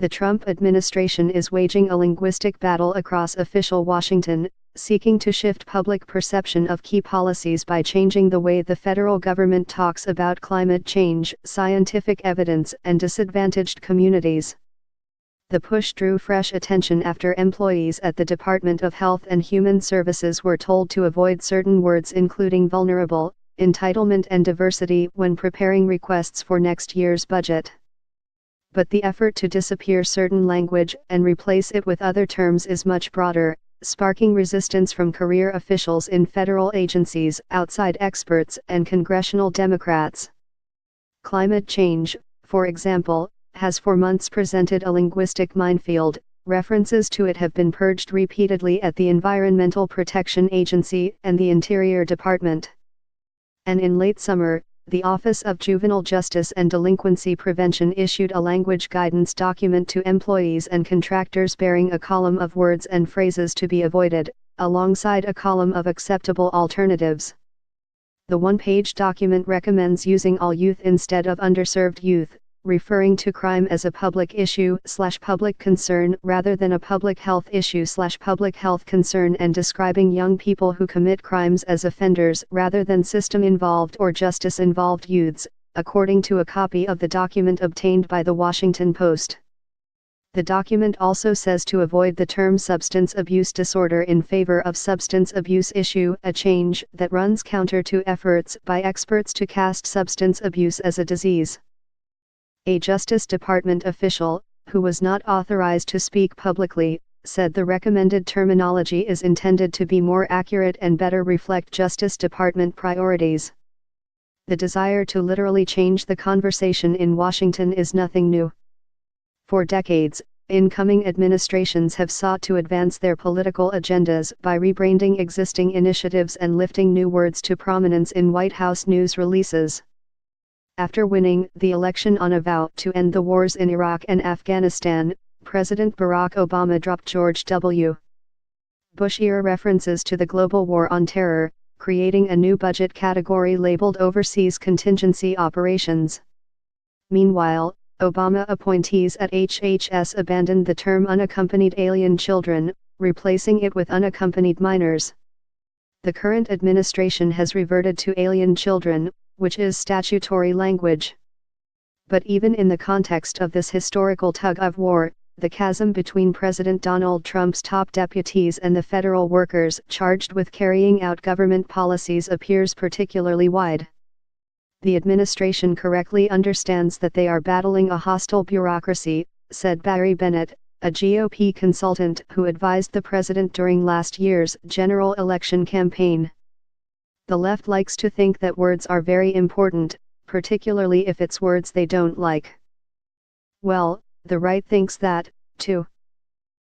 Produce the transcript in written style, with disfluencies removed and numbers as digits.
The Trump administration is waging a linguistic battle across official Washington, seeking to shift public perception of key policies by changing the way the federal government talks about climate change, scientific evidence, and disadvantaged communities. The push drew fresh attention after employees at the Department of Health and Human Services were told to avoid certain words including vulnerable, entitlement, and diversity when preparing requests for next year's budget. But the effort to disappear certain language and replace it with other terms is much broader, sparking resistance from career officials in federal agencies, outside experts, and congressional Democrats. Climate change, for example, has for months presented a linguistic minefield. References to it have been purged repeatedly at the Environmental Protection Agency and the Interior Department. And in late summer, the Office of Juvenile Justice and Delinquency Prevention issued a language guidance document to employees and contractors bearing a column of words and phrases to be avoided, alongside a column of acceptable alternatives. The one-page document recommends using all youth instead of underserved youth, referring to crime as a public issue/public concern rather than a public health issue/public health concern, and describing young people who commit crimes as offenders rather than system-involved or justice-involved youths, according to a copy of the document obtained by the Washington Post. The document also says to avoid the term substance abuse disorder in favor of substance abuse issue, a change that runs counter to efforts by experts to cast substance abuse as a disease. A Justice Department official, who was not authorized to speak publicly, said the recommended terminology is intended to be more accurate and better reflect Justice Department priorities. The desire to literally change the conversation in Washington is nothing new. For decades, incoming administrations have sought to advance their political agendas by rebranding existing initiatives and lifting new words to prominence in White House news releases. After winning the election on a vow to end the wars in Iraq and Afghanistan, President Barack Obama dropped George W. Bush-era references to the global war on terror, creating a new budget category labeled Overseas Contingency Operations. Meanwhile, Obama appointees at HHS abandoned the term unaccompanied alien children, replacing it with unaccompanied minors. The current administration has reverted to alien children, which is statutory language. But even in the context of this historical tug-of-war, the chasm between President Donald Trump's top deputies and the federal workers charged with carrying out government policies appears particularly wide. The administration correctly understands that they are battling a hostile bureaucracy, said Barry Bennett, a GOP consultant who advised the president during last year's general election campaign. The left likes to think that words are very important, particularly if it's words they don't like. Well, the right thinks that, too.